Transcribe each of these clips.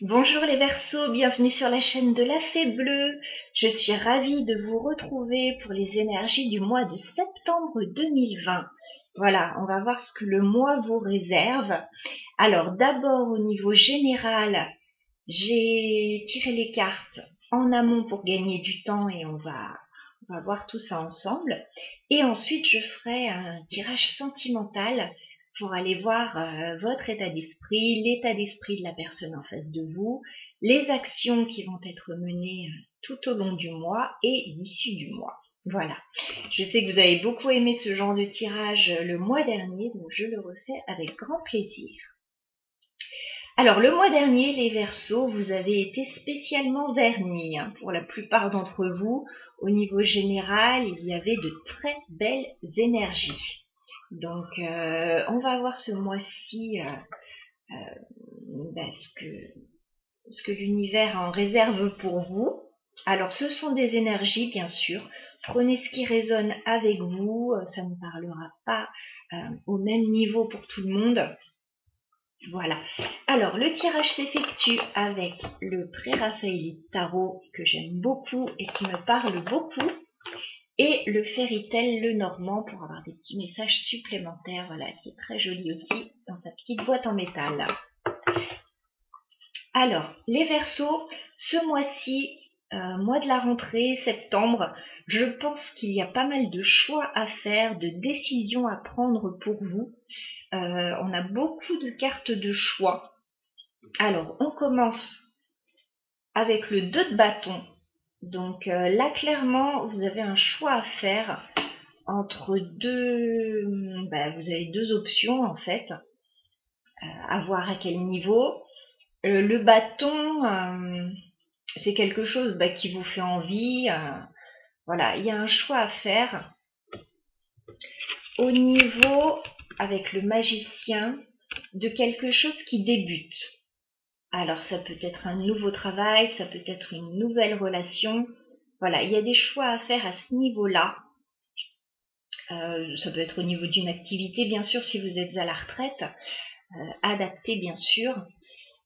Bonjour les Verseaux, bienvenue sur la chaîne de la Fée Bleue. Je suis ravie de vous retrouver pour les énergies du mois de septembre 2020. Voilà, on va voir ce que le mois vous réserve. Alors d'abord au niveau général, j'ai tiré les cartes en amont pour gagner du temps et on va voir tout ça ensemble. Et ensuite je ferai un tirage sentimental pour aller voir votre état d'esprit, l'état d'esprit de la personne en face de vous, les actions qui vont être menées tout au long du mois et l'issue du mois. Voilà. Je sais que vous avez beaucoup aimé ce genre de tirage le mois dernier, donc je le refais avec grand plaisir. Alors, le mois dernier, les Verseaux, vous avez été spécialement vernis. Pour la plupart d'entre vous, au niveau général, il y avait de très belles énergies. Donc, on va voir ce mois-ci ce que l'univers en réserve pour vous. Alors, ce sont des énergies, bien sûr. Prenez ce qui résonne avec vous. Ça ne parlera pas au même niveau pour tout le monde. Voilà. Alors, le tirage s'effectue avec le pré-raphaélite tarot que j'aime beaucoup et qui me parle beaucoup. Et le Fairytale le Normand pour avoir des petits messages supplémentaires, voilà, qui est très joli aussi dans sa petite boîte en métal. Alors, les Verseaux, ce mois-ci, mois de la rentrée, septembre, je pense qu'il y a pas mal de choix à faire, de décisions à prendre pour vous. On a beaucoup de cartes de choix. Alors, on commence avec le 2 de bâton. Donc là, clairement, vous avez un choix à faire entre deux... vous avez deux options, en fait, à voir à quel niveau. Le bâton, c'est quelque chose qui vous fait envie. Voilà, il y a un choix à faire. Au niveau, avec le magicien, de quelque chose qui débute. Alors ça peut être un nouveau travail, ça peut être une nouvelle relation. Voilà, il y a des choix à faire à ce niveau-là. Ça peut être au niveau d'une activité, bien sûr, si vous êtes à la retraite, adapté, bien sûr.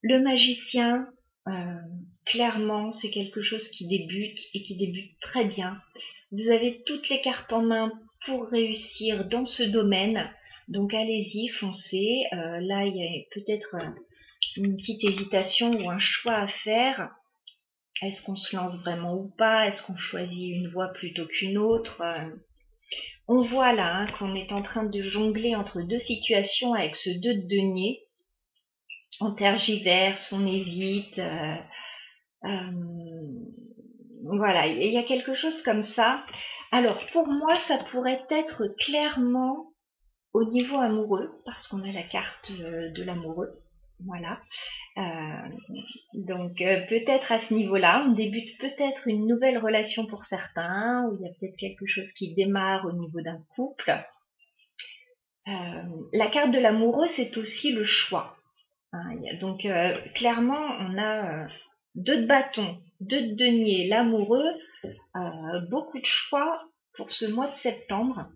Le magicien, clairement, c'est quelque chose qui débute et qui débute très bien. Vous avez toutes les cartes en main pour réussir dans ce domaine. Donc allez-y, foncez. Là, il y a peut-être une petite hésitation ou un choix à faire. Est-ce qu'on se lance vraiment ou pas? Est-ce qu'on choisit une voie plutôt qu'une autre? On voit là qu'on est en train de jongler entre deux situations avec ce 2 de denier. On tergiverse, on hésite. Voilà, il y a quelque chose comme ça. Alors, pour moi, ça pourrait être clairement au niveau amoureux, parce qu'on a la carte de l'amoureux. Voilà. Donc peut-être à ce niveau-là, on débute peut-être une nouvelle relation pour certains, ou il y a peut-être quelque chose qui démarre au niveau d'un couple. La carte de l'amoureux, c'est aussi le choix. Donc clairement, on a 2 de bâton, 2 de denier, l'amoureux, beaucoup de choix pour ce mois de septembre.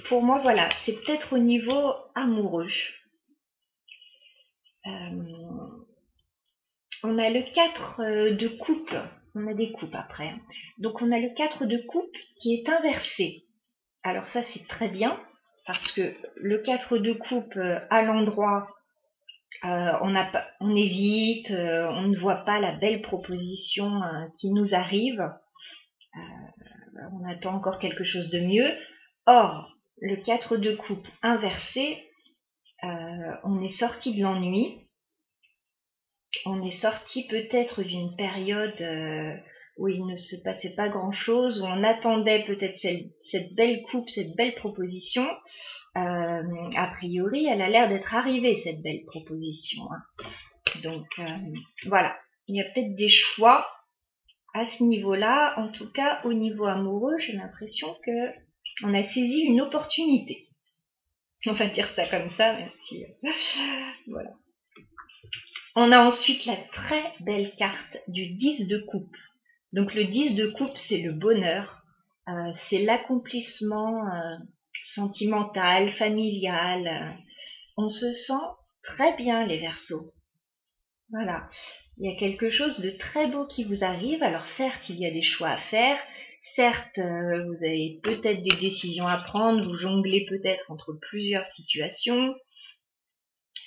Pour moi, voilà, c'est peut-être au niveau amoureux. On a le 4 de coupe. On a des coupes après. Donc on a le 4 de coupe qui est inversé. Alors ça, c'est très bien parce que le 4 de coupe à l'endroit, on évite, on ne voit pas la belle proposition qui nous arrive. On attend encore quelque chose de mieux. Or, le 4 de coupe inversé, on est sorti de l'ennui. On est sorti peut-être d'une période où il ne se passait pas grand-chose, où on attendait peut-être cette belle coupe, cette belle proposition. A priori, elle a l'air d'être arrivée, cette belle proposition. Donc, voilà. Il y a peut-être des choix à ce niveau-là. En tout cas, au niveau amoureux, j'ai l'impression qu'on a saisi une opportunité. On va dire ça comme ça, même si... voilà. On a ensuite la très belle carte du 10 de coupe. Donc le 10 de coupe, c'est le bonheur, c'est l'accomplissement sentimental, familial. On se sent très bien, les Verseaux. Voilà. Il y a quelque chose de très beau qui vous arrive. Alors certes, il y a des choix à faire. Certes, vous avez peut-être des décisions à prendre. Vous jonglez peut-être entre plusieurs situations,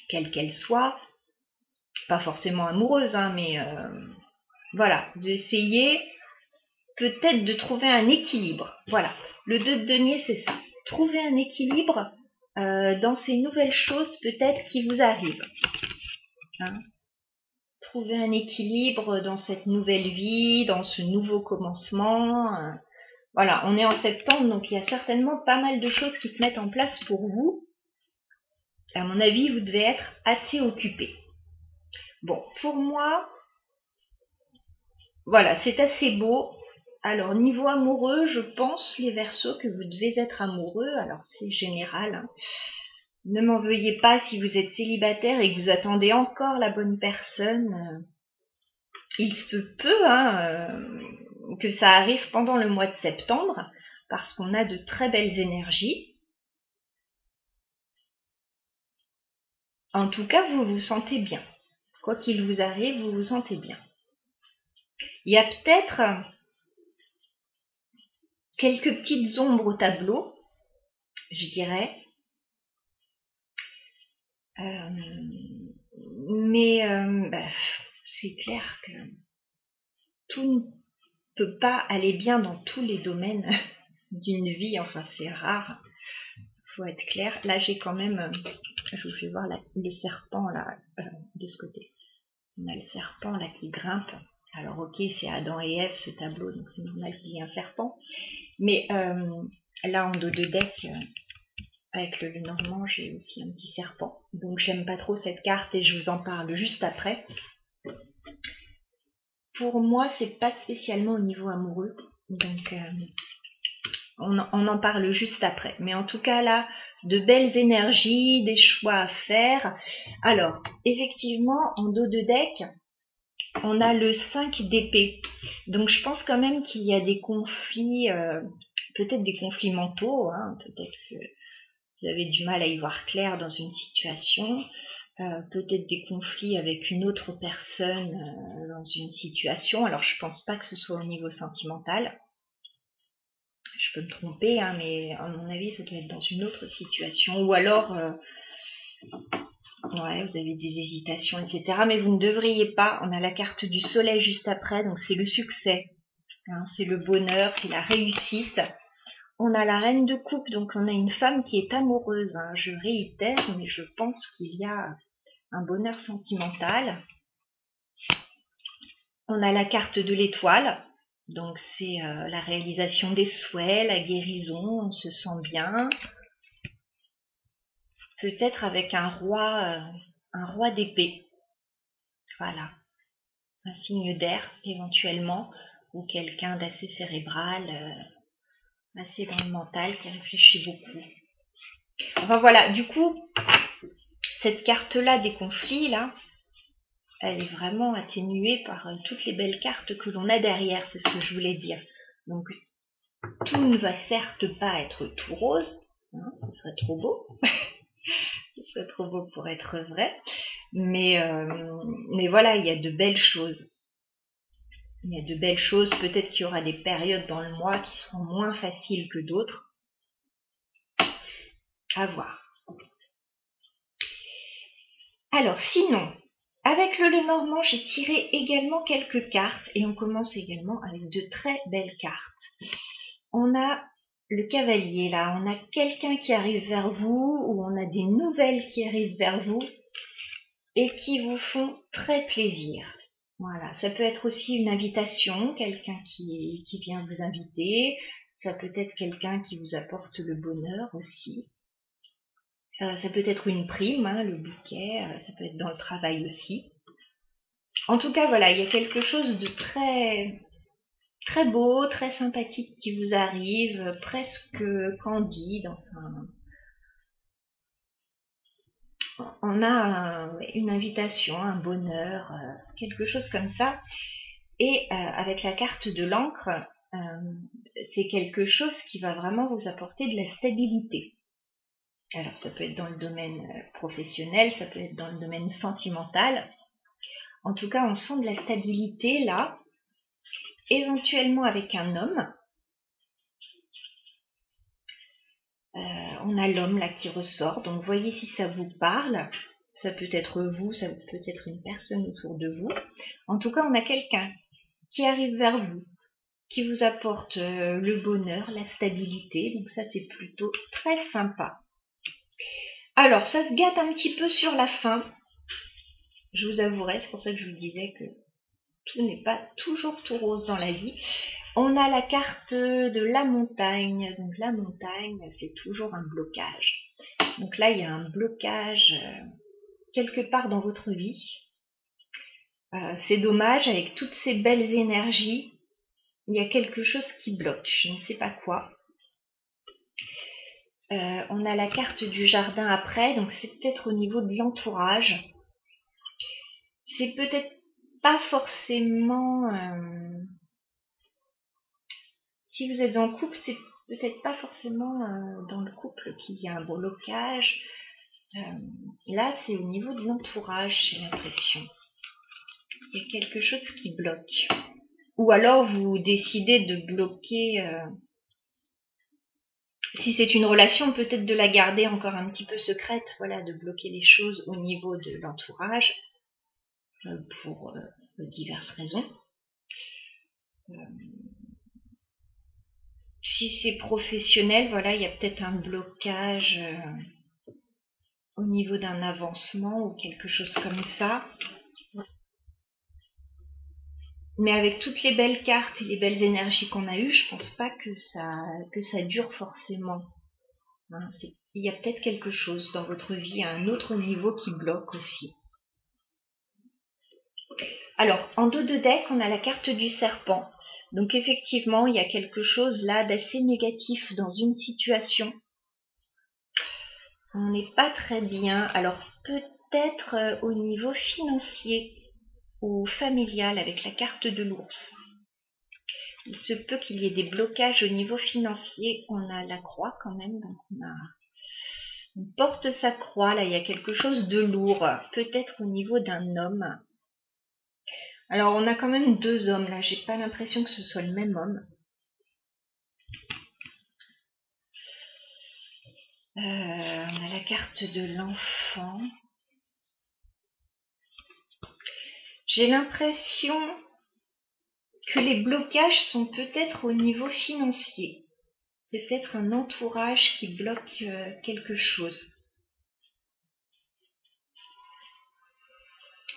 quelles qu'elles soient. Pas forcément amoureuses, hein, mais voilà. D'essayer peut-être de trouver un équilibre. Voilà. Le 2 de denier, c'est ça. Trouver un équilibre dans ces nouvelles choses peut-être qui vous arrivent. Hein. Trouver un équilibre dans cette nouvelle vie, dans ce nouveau commencement. Voilà, on est en septembre, donc il y a certainement pas mal de choses qui se mettent en place pour vous. À mon avis, vous devez être assez occupé. Bon, pour moi, voilà, c'est assez beau. Alors, niveau amoureux, je pense, les Verseaux, que vous devez être amoureux. Alors, c'est général, hein. Ne m'en veuillez pas si vous êtes célibataire et que vous attendez encore la bonne personne. Il se peut que ça arrive pendant le mois de septembre, parce qu'on a de très belles énergies. En tout cas, vous vous sentez bien. Quoi qu'il vous arrive, vous vous sentez bien. Il y a peut-être quelques petites ombres au tableau, je dirais. Mais c'est clair que tout ne peut pas aller bien dans tous les domaines d'une vie. Enfin, c'est rare. Faut être clair. Là, j'ai quand même... je vous fais voir le serpent là, de ce côté. On a le serpent là qui grimpe. Alors ok, c'est Adam et Ève ce tableau, donc c'est normal qu'il y ait un serpent. Mais là en dos de deck, avec le Lenormand, j'ai aussi un petit serpent. Donc j'aime pas trop cette carte et je vous en parle juste après. Pour moi, c'est pas spécialement au niveau amoureux. Donc on en parle juste après. Mais en tout cas là, de belles énergies, des choix à faire. Alors, effectivement, en dos de deck, on a le 5 d'épée. Donc je pense quand même qu'il y a des conflits, peut-être des conflits mentaux, hein, peut-être que vous avez du mal à y voir clair dans une situation, peut-être des conflits avec une autre personne dans une situation. Alors je pense pas que ce soit au niveau sentimental. Je peux me tromper, hein, mais à mon avis ça doit être dans une autre situation. Ou alors ouais, vous avez des hésitations, etc. Mais vous ne devriez pas. On a la carte du soleil juste après, donc c'est le succès. Hein, c'est le bonheur, c'est la réussite. On a la reine de coupe, donc on a une femme qui est amoureuse. Hein. Je réitère, mais je pense qu'il y a un bonheur sentimental. On a la carte de l'étoile, donc c'est la réalisation des souhaits, la guérison, on se sent bien. Peut-être avec un roi d'épée. Voilà, un signe d'air éventuellement, ou quelqu'un d'assez cérébral, assez dans le mental, qui réfléchit beaucoup. Enfin voilà, du coup, cette carte-là des conflits, là, elle est vraiment atténuée par toutes les belles cartes que l'on a derrière, c'est ce que je voulais dire. Donc, tout ne va certes pas être tout rose, hein, ce serait trop beau, ce serait trop beau pour être vrai, mais voilà, il y a de belles choses. Il y a de belles choses, peut-être qu'il y aura des périodes dans le mois qui seront moins faciles que d'autres. À voir. Alors, sinon, avec le Lenormand, j'ai tiré également quelques cartes et on commence également avec de très belles cartes. On a le cavalier là, on a quelqu'un qui arrive vers vous ou on a des nouvelles qui arrivent vers vous et qui vous font très plaisir. Voilà, ça peut être aussi une invitation, quelqu'un qui vient vous inviter, ça peut être quelqu'un qui vous apporte le bonheur aussi. Ça peut être une prime, hein, le bouquet, ça peut être dans le travail aussi. En tout cas, voilà, il y a quelque chose de très, très beau, très sympathique qui vous arrive, presque candide. Enfin, on a une invitation, un bonheur, quelque chose comme ça. Et avec la carte de l'encre, c'est quelque chose qui va vraiment vous apporter de la stabilité. Alors ça peut être dans le domaine professionnel, ça peut être dans le domaine sentimental. En tout cas, on sent de la stabilité là, éventuellement avec un homme. On a l'homme là qui ressort, donc voyez si ça vous parle. Ça peut être vous, ça peut être une personne autour de vous. En tout cas, on a quelqu'un qui arrive vers vous, qui vous apporte le bonheur, la stabilité. Donc ça, c'est plutôt très sympa. Alors, ça se gâte un petit peu sur la fin. Je vous avouerai, c'est pour ça que je vous disais que tout n'est pas toujours tout rose dans la vie. On a la carte de la montagne. Donc la montagne, c'est toujours un blocage. Donc là, il y a un blocage quelque part dans votre vie. C'est dommage, avec toutes ces belles énergies, il y a quelque chose qui bloque. Je ne sais pas quoi. On a la carte du jardin après, donc c'est peut-être au niveau de l'entourage. C'est peut-être pas forcément... si vous êtes en couple, c'est peut-être pas forcément dans le couple qu'il y a un blocage. Là, c'est au niveau de l'entourage, j'ai l'impression. Il y a quelque chose qui bloque. Ou alors, vous décidez de bloquer... si c'est une relation, peut-être de la garder encore un petit peu secrète, voilà, de bloquer les choses au niveau de l'entourage, pour diverses raisons. Si c'est professionnel, voilà, il y a peut-être un blocage au niveau d'un avancement ou quelque chose comme ça. Mais avec toutes les belles cartes et les belles énergies qu'on a eues, je pense pas que ça dure forcément. Hein, il y a peut-être quelque chose dans votre vie à un autre niveau qui bloque aussi. Alors, en dos de deck, on a la carte du serpent. Donc effectivement, il y a quelque chose là d'assez négatif dans une situation. On n'est pas très bien. Alors peut-être au niveau financier ou familial avec la carte de l'ours. Il se peut qu'il y ait des blocages au niveau financier. On a la croix quand même, donc on porte sa croix. Là, il y a quelque chose de lourd, peut-être au niveau d'un homme. Alors, on a quand même deux hommes là. J'ai pas l'impression que ce soit le même homme. On a la carte de l'enfant. J'ai l'impression que les blocages sont peut-être au niveau financier. Peut-être un entourage qui bloque quelque chose.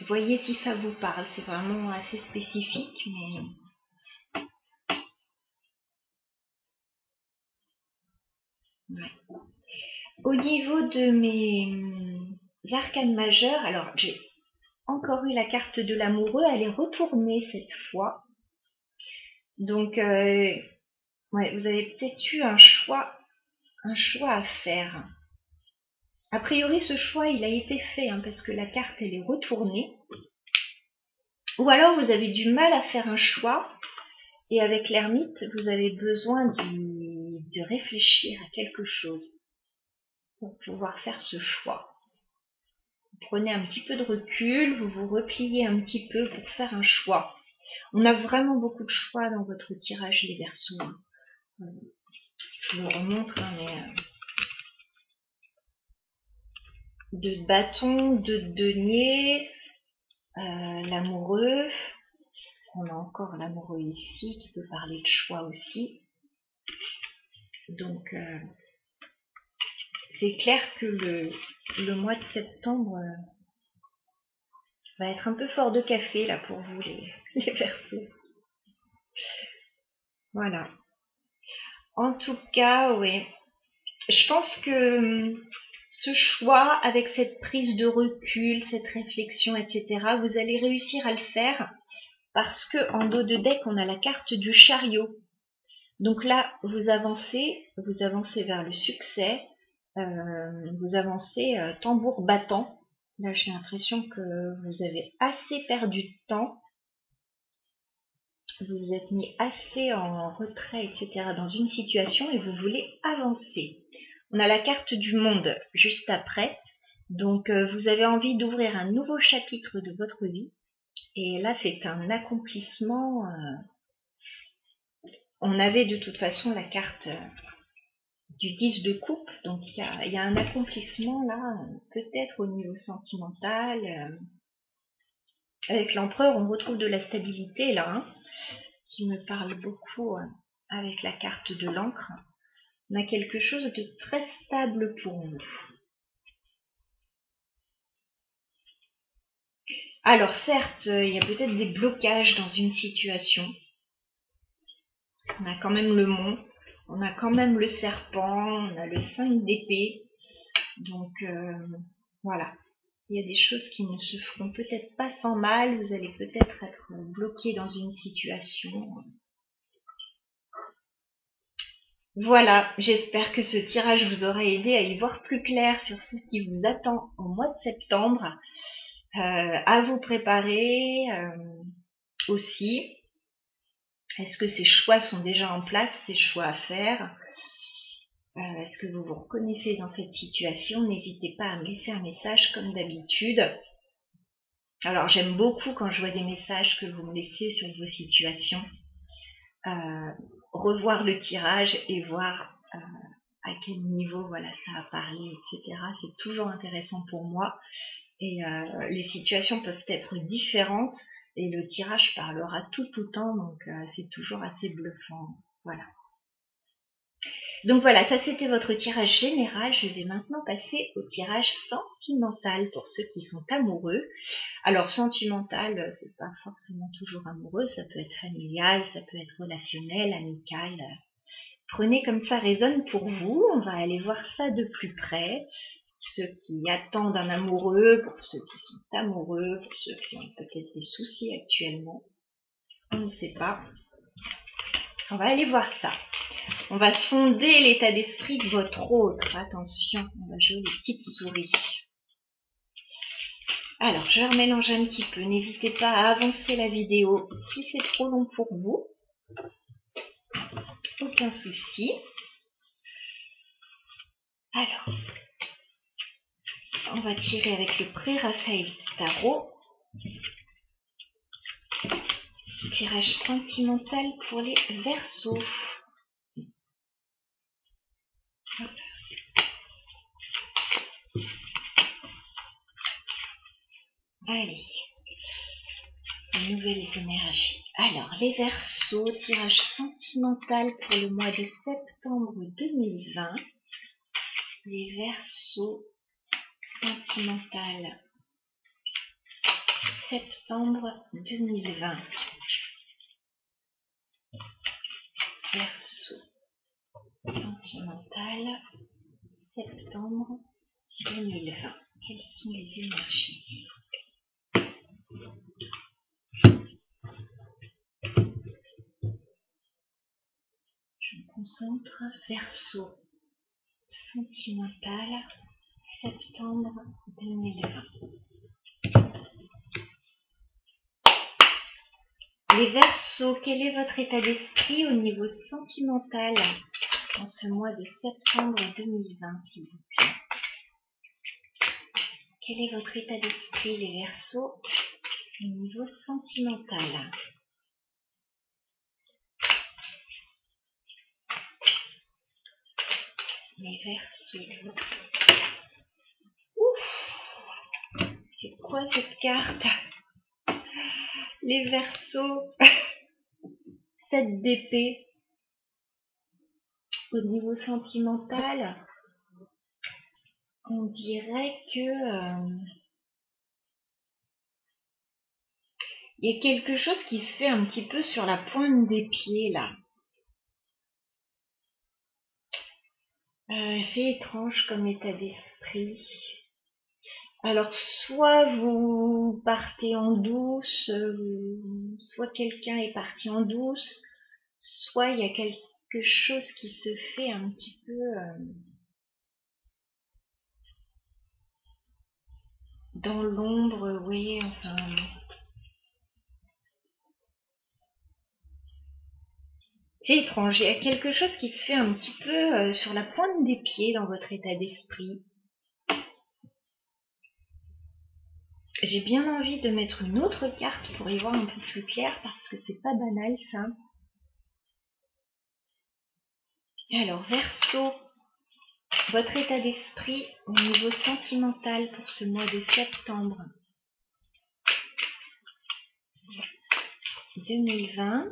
Voyez si ça vous parle. C'est vraiment assez spécifique, mais... Ouais. Au niveau de mes arcanes majeures, alors j'ai encore eu la carte de l'amoureux, elle est retournée cette fois. Donc, ouais, vous avez peut-être eu un choix à faire. A priori, ce choix, il a été fait, hein, parce que la carte, elle est retournée. Ou alors, vous avez du mal à faire un choix, et avec l'ermite, vous avez besoin de réfléchir à quelque chose pour pouvoir faire ce choix. Vous prenez un petit peu de recul, vous vous repliez un petit peu pour faire un choix. On a vraiment beaucoup de choix dans votre tirage, les Verseaux. Je vous le remontre, hein, mais... de bâton, de denier, l'amoureux. On a encore l'amoureux ici qui peut parler de choix aussi. Donc, c'est clair que le mois de septembre va être un peu fort de café là pour vous les Verseaux. Voilà. En tout cas, oui. Je pense que ce choix, avec cette prise de recul, cette réflexion, etc., vous allez réussir à le faire parce que en dos de deck, on a la carte du chariot. Donc là, vous avancez vers le succès, vous avancez tambour battant. Là, j'ai l'impression que vous avez assez perdu de temps. Vous vous êtes mis assez en retrait, etc. dans une situation et vous voulez avancer. On a la carte du monde juste après. Donc, vous avez envie d'ouvrir un nouveau chapitre de votre vie. Et là, c'est un accomplissement. On avait de toute façon la carte du 10 de coupe, donc il y a un accomplissement là, peut-être au niveau sentimental. Avec l'empereur, on retrouve de la stabilité là, hein, qui me parle beaucoup avec la carte de l'encre. On a quelque chose de très stable pour nous. Alors certes, il y a peut-être des blocages dans une situation. On a quand même le mont, on a quand même le serpent, on a le 5 d'épée. Donc voilà, il y a des choses qui ne se feront peut-être pas sans mal. Vous allez peut-être être bloqué dans une situation. Voilà, j'espère que ce tirage vous aura aidé à y voir plus clair sur ce qui vous attend au mois de septembre. À vous préparer aussi. Est-ce que ces choix sont déjà en place, ces choix à faire? Est-ce que vous vous reconnaissez dans cette situation? N'hésitez pas à me laisser un message comme d'habitude. Alors j'aime beaucoup quand je vois des messages que vous me laissez sur vos situations. Revoir le tirage et voir à quel niveau voilà, ça a parlé, etc. C'est toujours intéressant pour moi. Et les situations peuvent être différentes et le tirage parlera tout autant, donc c'est toujours assez bluffant. Voilà. Donc voilà, ça c'était votre tirage général. Je vais maintenant passer au tirage sentimental pour ceux qui sont amoureux. Alors sentimental, c'est pas forcément toujours amoureux, ça peut être familial, ça peut être relationnel, amical. Prenez comme ça résonne pour vous. On va aller voir ça de plus près. Ceux qui attendent un amoureux, pour ceux qui sont amoureux, pour ceux qui ont peut-être des soucis actuellement. On ne sait pas. On va aller voir ça. On va sonder l'état d'esprit de votre autre. Attention, on va jouer les petites souris. Alors, je remélange un petit peu. N'hésitez pas à avancer la vidéo si c'est trop long pour vous. Aucun souci. Alors, on va tirer avec le Pré-Raphaël Tarot. Tirage sentimental pour les Verseaux. Hop. Allez, de nouvelles énergies. Alors, les Verseaux, tirage sentimental pour le mois de septembre 2020. Les Verseaux, sentimental, septembre 2020. Verseau, sentimental, septembre 2020. Quelles sont les énergies? Je me concentre. Verseau, sentimental, septembre 2020. Les Verseaux, quel est votre état d'esprit au niveau sentimental en ce mois de septembre 2020, s'il vous plaît? Quel est votre état d'esprit, les Verseaux, au niveau sentimental? Les Verseaux. Ouf! C'est quoi cette carte? Les Verseaux. 7 d'épée. Au niveau sentimental, on dirait que il y a quelque chose qui se fait un petit peu sur la pointe des pieds là. C'est étrange comme état d'esprit. Alors soit vous partez en douce, soit quelqu'un est parti en douce, soit il y a quelque chose qui se fait un petit peu dans l'ombre, oui, enfin. C'est étrange, il y a quelque chose qui se fait un petit peu sur la pointe des pieds dans votre état d'esprit. j'ai bien envie de mettre une autre carte pour y voir un peu plus clair parce que c'est pas banal ça. Alors Verseau, votre état d'esprit au niveau sentimental pour ce mois de septembre 2020.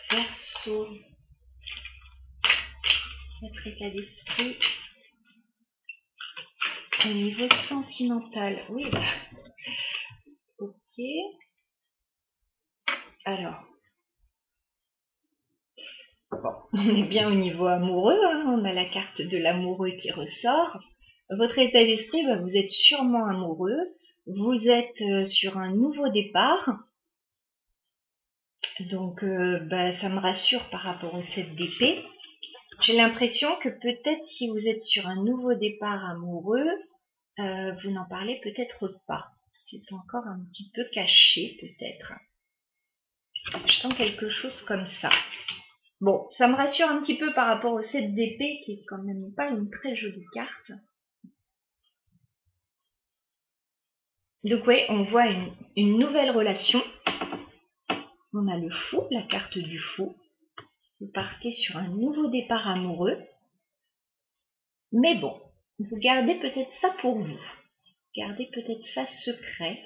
Verseau, votre état d'esprit au niveau sentimental. Oui, ok. Alors, bon, on est bien au niveau amoureux, hein, on a la carte de l'amoureux qui ressort. Votre état d'esprit, vous êtes sûrement amoureux, vous êtes sur un nouveau départ. Donc, ça me rassure par rapport au 7 d'épée. J'ai l'impression que peut-être si vous êtes sur un nouveau départ amoureux, vous n'en parlez peut-être pas. C'est encore un petit peu caché, peut-être. Je sens quelque chose comme ça. Bon, ça me rassure un petit peu par rapport au 7 d'épée, qui est quand même pas une très jolie carte. Donc ouais, on voit une nouvelle relation. On a le fou, la carte du fou. Vous partez sur un nouveau départ amoureux. Mais bon, vous gardez peut-être ça pour vous. Gardez peut-être ça secret.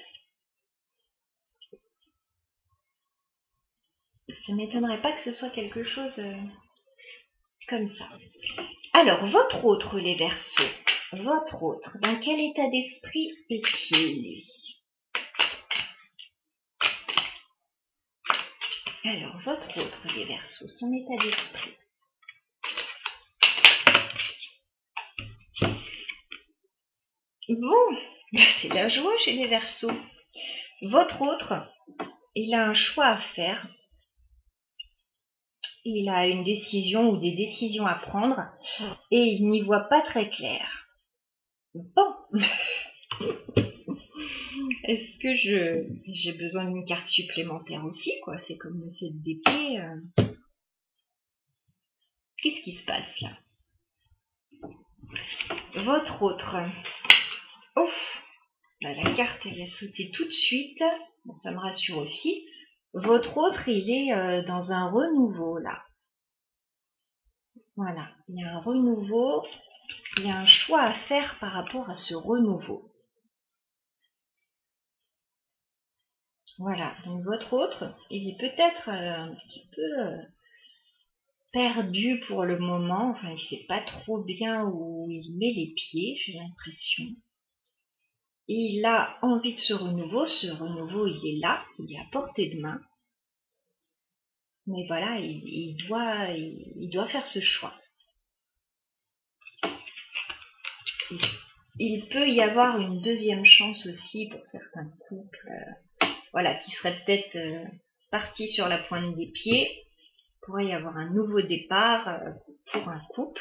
Ça ne m'étonnerait pas que ce soit quelque chose comme ça. Alors, votre autre, les Verseaux. Votre autre, dans quel état d'esprit est-il, lui? Alors, votre autre, les Verseaux, son état d'esprit. Bon, c'est la joie chez les Verseaux. Votre autre, il a un choix à faire. Il a une décision ou des décisions à prendre et il n'y voit pas très clair. Bon. Est-ce que j'ai besoin d'une carte supplémentaire aussi, quoi? C'est comme le 7 d'épée. Qu'est-ce qui se passe là? Votre autre. Ouf! La carte, elle a sauté tout de suite. Bon, ça me rassure aussi. Votre autre, il est dans un renouveau, là. Voilà. Il y a un renouveau. Il y a un choix à faire par rapport à ce renouveau. Voilà. Donc, votre autre, il est peut-être un petit peu perdu pour le moment. Enfin, il sait pas trop bien où il met les pieds, j'ai l'impression. Et il a envie de ce renouveau. Ce renouveau, il est là, il est à portée de main. Mais voilà, il doit faire ce choix. Il peut y avoir une deuxième chance aussi pour certains couples, voilà, qui seraient peut-être partis sur la pointe des pieds. Il pourrait y avoir un nouveau départ pour un couple,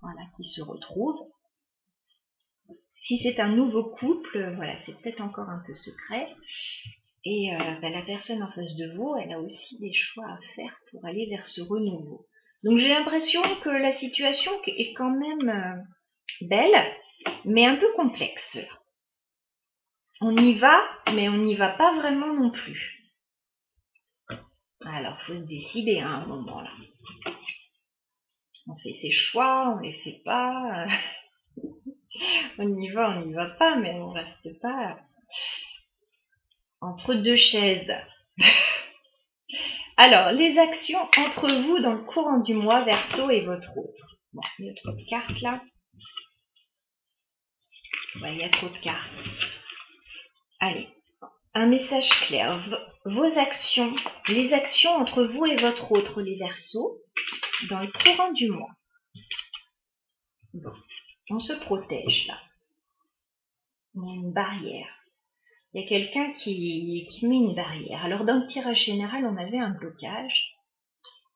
voilà, qui se retrouve. Si c'est un nouveau couple, voilà, c'est peut-être encore un peu secret. Et la personne en face de vous, elle a aussi des choix à faire pour aller vers ce renouveau. Donc j'ai l'impression que la situation est quand même belle, mais un peu complexe. On y va, mais on n'y va pas vraiment non plus. Alors, faut se décider à un moment là. On fait ses choix, on les fait pas. On y va pas, mais on reste pas entre deux chaises. Alors, les actions entre vous dans le courant du mois, Verseau et votre autre. Bon, il y a trop de cartes là. Ouais, il y a trop de cartes. Allez, un message clair. Vos actions, les actions entre vous et votre autre, les Verseaux, dans le courant du mois. Bon, on se protège là. Il y a une barrière. Il y a quelqu'un qui met une barrière. Alors dans le tirage général, on avait un blocage.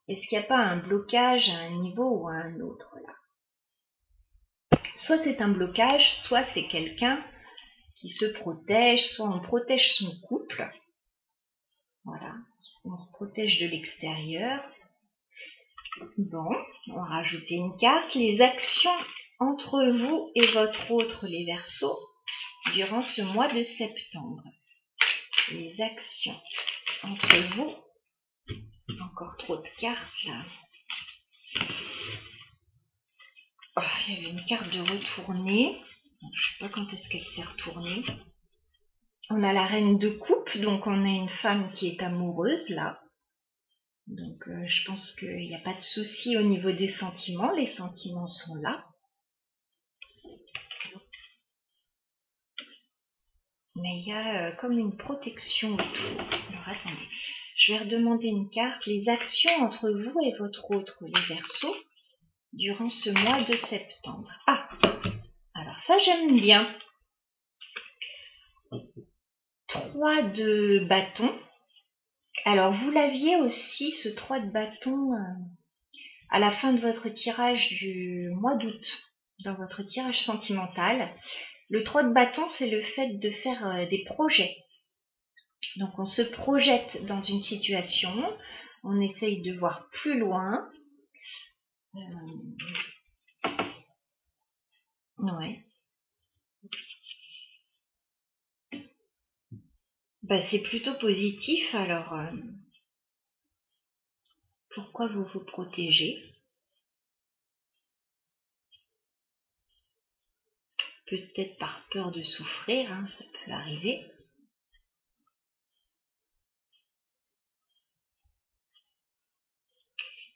Est-ce qu'il n'y a pas un blocage à un niveau ou à un autre là? Soit c'est un blocage, soit c'est quelqu'un qui se protège, soit on protège son couple. Voilà, on se protège de l'extérieur. Bon, on va rajouter une carte. Les actions entre vous et votre autre, les Verseaux, durant ce mois de septembre. Les actions entre vous. Encore trop de cartes là. Oh, il y avait une carte de retournée. Je ne sais pas quand est-ce qu'elle s'est retournée. On a la reine de coupe, donc on a une femme qui est amoureuse là. Donc je pense qu'il n'y a pas de souci au niveau des sentiments. Les sentiments sont là. Mais il y a comme une protection autour. Alors attendez, je vais redemander une carte. Les actions entre vous et votre autre, les Verseaux, durant ce mois de septembre. Ah, alors ça j'aime bien. 3 de bâton. Alors vous l'aviez aussi, ce 3 de bâton, à la fin de votre tirage du mois d'août, dans votre tirage sentimental. Le 3 de bâton, c'est le fait de faire des projets. Donc on se projette dans une situation, on essaye de voir plus loin. Ouais. Bah, c'est plutôt positif, alors pourquoi vous vous protégez? Peut-être par peur de souffrir, hein, ça peut arriver.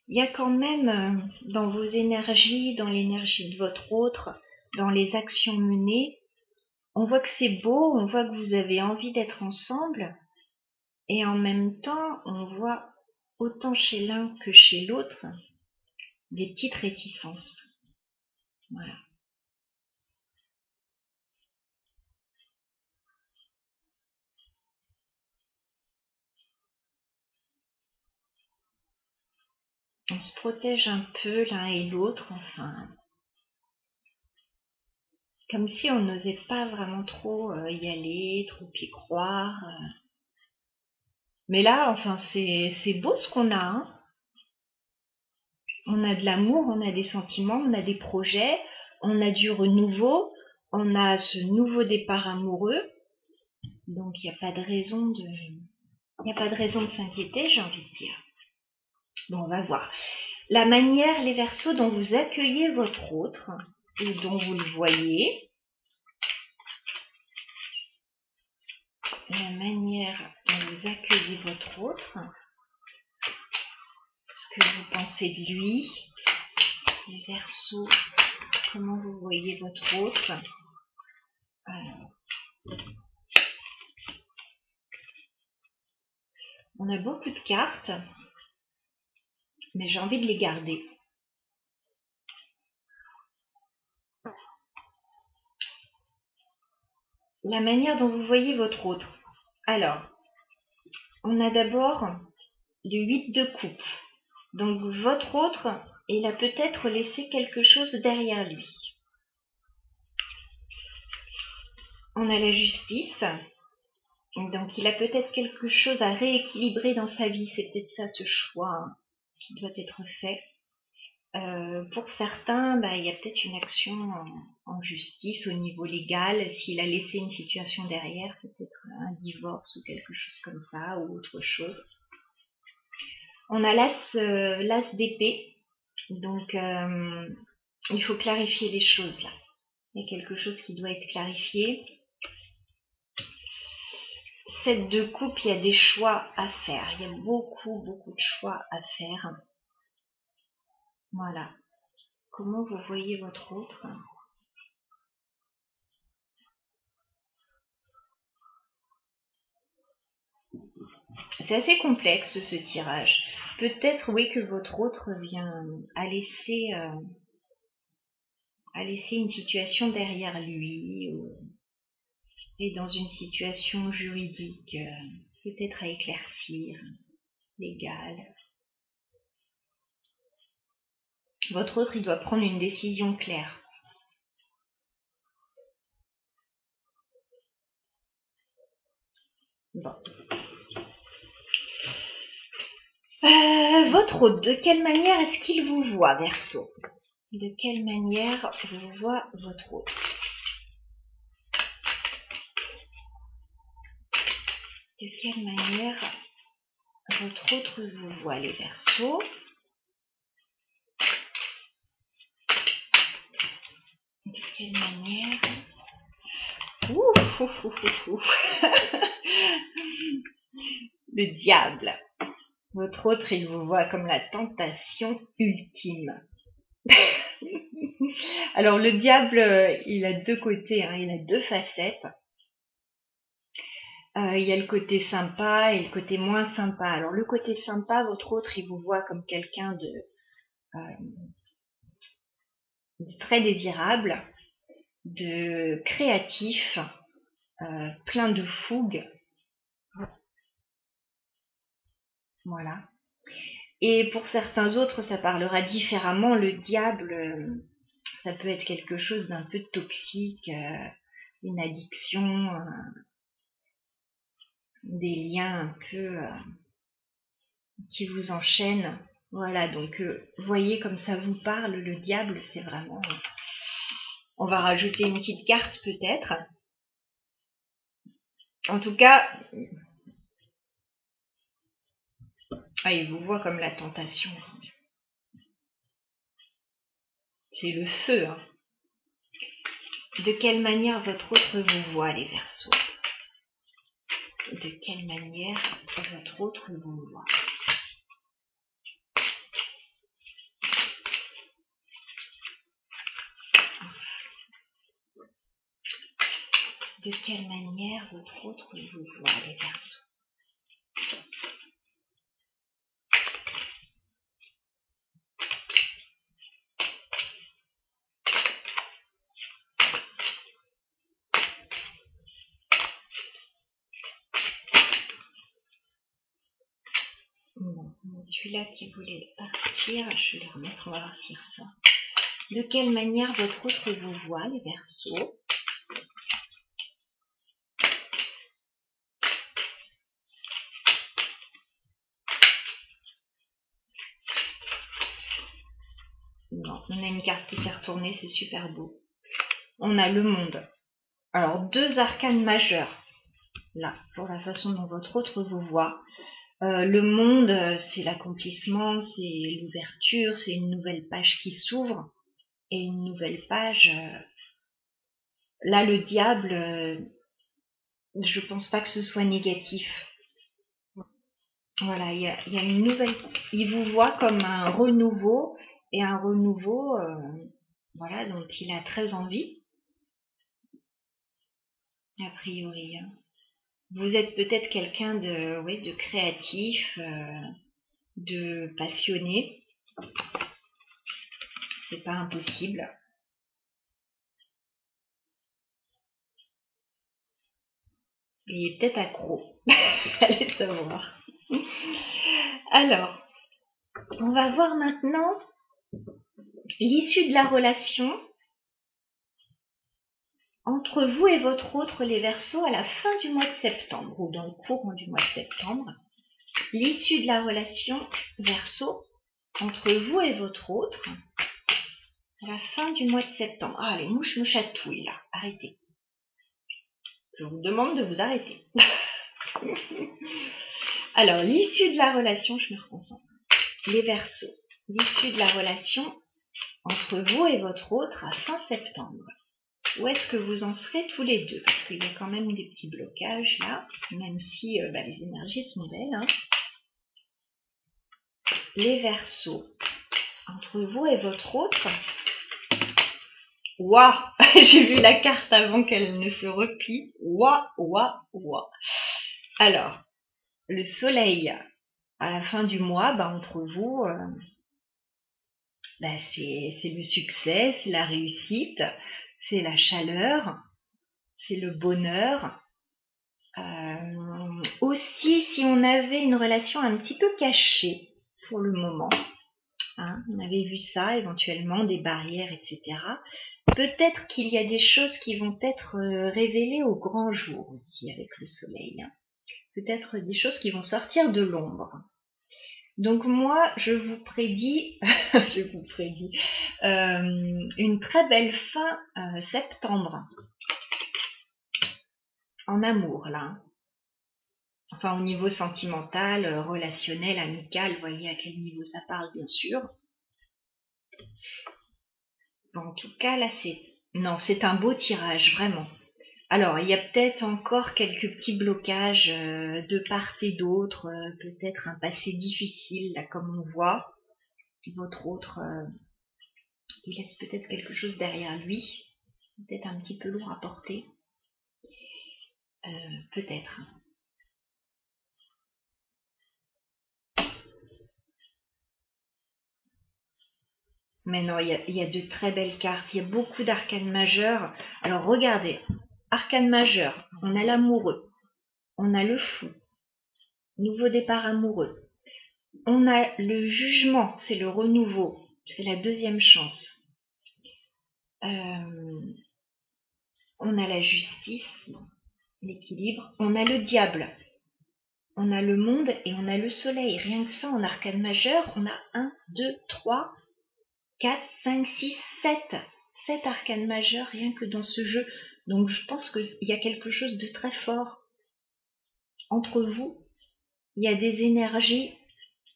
Il y a quand même dans vos énergies, dans l'énergie de votre autre, dans les actions menées, on voit que c'est beau, on voit que vous avez envie d'être ensemble, et en même temps, on voit autant chez l'un que chez l'autre des petites réticences. Voilà. On se protège un peu l'un et l'autre, enfin, comme si on n'osait pas vraiment trop y aller, trop y croire. Mais là, enfin, c'est beau ce qu'on a, hein. On a de l'amour, on a des sentiments, on a des projets, on a du renouveau, on a ce nouveau départ amoureux. Donc il n'y a pas de raison de s'inquiéter, j'ai envie de dire. Bon, on va voir. La manière, les Verseaux, dont vous accueillez votre autre, ou dont vous le voyez. La manière dont vous accueillez votre autre. Ce que vous pensez de lui. Les Verseaux, comment vous voyez votre autre. Alors, on a beaucoup de cartes, mais j'ai envie de les garder. La manière dont vous voyez votre autre. Alors, on a d'abord le 8 de coupe. Donc, votre autre, il a peut-être laissé quelque chose derrière lui. On a la justice. Donc, il a peut-être quelque chose à rééquilibrer dans sa vie. C'est peut-être ça, ce choix qui doit être fait. Pour certains, il y a peut-être une action en justice au niveau légal. S'il a laissé une situation derrière, peut-être un divorce ou quelque chose comme ça, ou autre chose. On a l'as d'épée. Donc, il faut clarifier les choses là. Il y a quelque chose qui doit être clarifié. 7 de coupe, il y a des choix à faire. Il y a beaucoup de choix à faire. Voilà. Comment vous voyez votre autre? C'est assez complexe ce tirage. Peut-être oui que votre autre vient à laisser une situation derrière lui ou est dans une situation juridique peut-être à éclaircir, légale. Votre autre, il doit prendre une décision claire. Bon. Votre autre, de quelle manière est-ce qu'il vous voit, Verseau? De quelle manière vous voit votre autre? De quelle manière votre autre vous voit, les Verseaux? De quelle manière? Le diable. Votre autre, il vous voit comme la tentation ultime. Alors le diable, il a deux côtés, hein, il a deux facettes. Il y a le côté sympa et le côté moins sympa. Alors le côté sympa, votre autre, il vous voit comme quelqu'un de très désirable, de créatif, plein de fougue. Voilà. Et pour certains autres, ça parlera différemment. Le diable, ça peut être quelque chose d'un peu toxique, une addiction, des liens un peu qui vous enchaînent. Voilà, donc voyez comme ça vous parle, le diable, c'est vraiment... On va rajouter une petite carte peut-être. En tout cas, il vous voit comme la tentation. C'est le feu. Hein. De quelle manière votre autre vous voit, les Verseaux? De quelle manière votre autre vous voit? De quelle manière votre autre vous voit, les Verseaux? Bon, celui-là qui voulait partir, je vais le remettre, on va voir s'il ressort. De quelle manière votre autre vous voit, les Verseaux? Non, on a une carte qui s'est retournée, c'est super beau. On a le monde. Alors, deux arcanes majeures, là, pour la façon dont votre autre vous voit. Le monde, c'est l'accomplissement, c'est l'ouverture, c'est une nouvelle page qui s'ouvre. Et une nouvelle page... là, le diable, je pense pas que ce soit négatif. Voilà, il y a une nouvelle... Il vous voit comme un renouveau, et un renouveau, voilà, dont il a très envie, a priori. Hein. Vous êtes peut-être quelqu'un de créatif, de passionné. C'est pas impossible. Il est peut-être accro. Allez savoir. Alors, on va voir maintenant l'issue de la relation entre vous et votre autre, les Verseaux, à la fin du mois de septembre, ou dans le courant du mois de septembre. L'issue de la relation Verseau entre vous et votre autre à la fin du mois de septembre. Ah, les mouches me chatouillent là, arrêtez. Je vous demande de vous arrêter. Alors, l'issue de la relation, je me reconcentre. Les Verseaux, l'issue de la relation entre vous et votre autre à fin septembre. Où est-ce que vous en serez tous les deux? Parce qu'il y a quand même des petits blocages là, même si les énergies sont belles. Hein. Les Verseaux, entre vous et votre autre. Waouh. J'ai vu la carte avant qu'elle ne se replie. Waouh. Alors, le soleil à la fin du mois, entre vous, c'est le succès, c'est la réussite, c'est la chaleur, c'est le bonheur. Aussi, si on avait une relation un petit peu cachée pour le moment, hein, on avait vu ça éventuellement, des barrières, etc. Peut-être qu'il y a des choses qui vont être révélées au grand jour aussi avec le soleil. Hein. Peut-être des choses qui vont sortir de l'ombre. Donc moi, je vous prédis, une très belle fin septembre. En amour, là. Enfin, au niveau sentimental, relationnel, amical, vous voyez à quel niveau ça parle, bien sûr. Bon, en tout cas, là, c'est un beau tirage, vraiment. Alors, il y a peut-être encore quelques petits blocages de part et d'autre, peut-être un passé difficile, là, comme on voit. Votre autre, il laisse peut-être quelque chose derrière lui, peut-être un petit peu lourd à porter. Peut-être. Mais non, il y a de très belles cartes, il y a beaucoup d'arcanes majeures. Alors, regardez, arcane majeur, on a l'amoureux, on a le fou, nouveau départ amoureux. On a le jugement, c'est le renouveau, c'est la deuxième chance. On a la justice, l'équilibre. On a le diable, on a le monde et on a le soleil. Rien que ça, en arcane majeur, on a 1, 2, 3, 4, 5, 6, 7. 7 arcanes majeurs rien que dans ce jeu. Donc je pense qu'il y a quelque chose de très fort entre vous. Il y a des énergies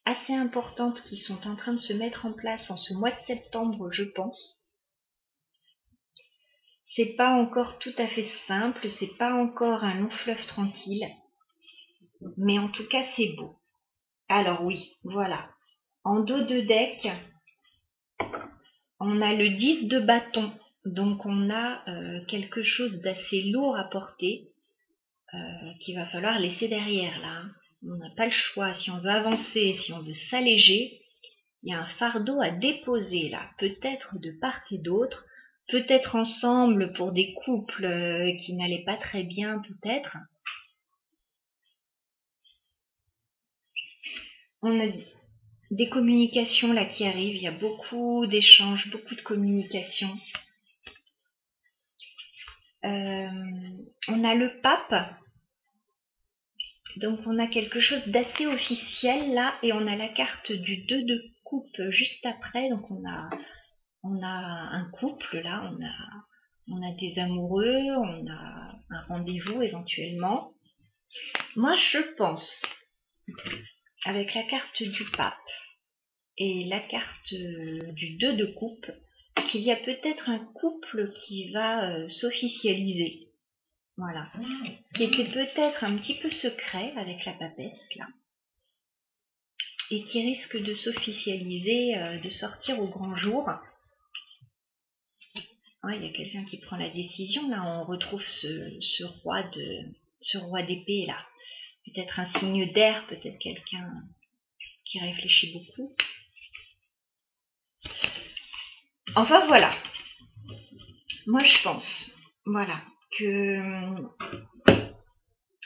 assez importantes qui sont en train de se mettre en place en ce mois de septembre, je pense. C'est pas encore tout à fait simple, c'est pas encore un long fleuve tranquille, mais en tout cas c'est beau. Alors oui, voilà. En dos de deck, on a le 10 de bâton, donc on a quelque chose d'assez lourd à porter, qu'il va falloir laisser derrière là. Hein. On n'a pas le choix, si on veut avancer, si on veut s'alléger, il y a un fardeau à déposer là, peut-être de part et d'autre, peut-être ensemble pour des couples qui n'allaient pas très bien, peut-être. On a des communications là qui arrivent, il y a beaucoup d'échanges, beaucoup de communications. On a le pape, donc on a quelque chose d'assez officiel là, et on a la carte du 2 de coupe juste après, donc on a un couple là, on a des amoureux, on a un rendez-vous éventuellement. Moi je pense, avec la carte du pape et la carte du 2 de coupe, qu'il y a peut-être un couple qui va s'officialiser. Voilà. Qui était peut-être un petit peu secret avec la papesse, là. Et qui risque de s'officialiser, de sortir au grand jour. Ouais, il y a quelqu'un qui prend la décision, là. On retrouve ce roi d'épée, là. Peut-être un signe d'air, peut-être quelqu'un qui réfléchit beaucoup. Enfin, voilà. Moi, je pense, voilà, que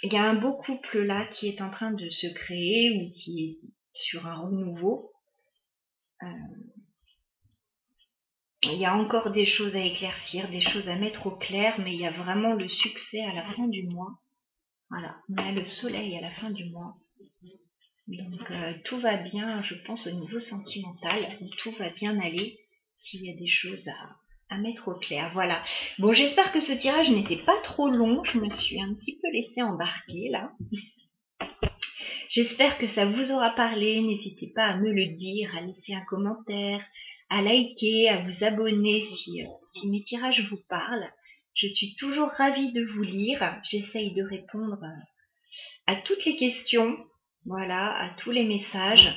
il y a un beau couple là qui est en train de se créer ou qui est sur un renouveau. Il y a encore des choses à éclaircir, des choses à mettre au clair, mais il y a vraiment le succès à la fin du mois. Voilà, on a le soleil à la fin du mois. Donc tout va bien, je pense, au niveau sentimental, tout va bien aller s'il y a des choses à mettre au clair. Voilà. Bon, j'espère que ce tirage n'était pas trop long. Je me suis un petit peu laissée embarquer là. J'espère que ça vous aura parlé. N'hésitez pas à me le dire, à laisser un commentaire, à liker, à vous abonner si mes tirages vous parlent. Je suis toujours ravie de vous lire. J'essaye de répondre à toutes les questions, voilà, à tous les messages.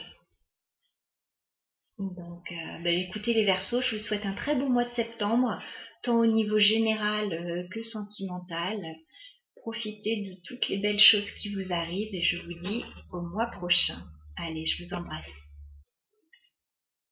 Donc, écoutez les Verseaux, je vous souhaite un très beau mois de septembre, tant au niveau général que sentimental. Profitez de toutes les belles choses qui vous arrivent et je vous dis au mois prochain. Allez, je vous embrasse.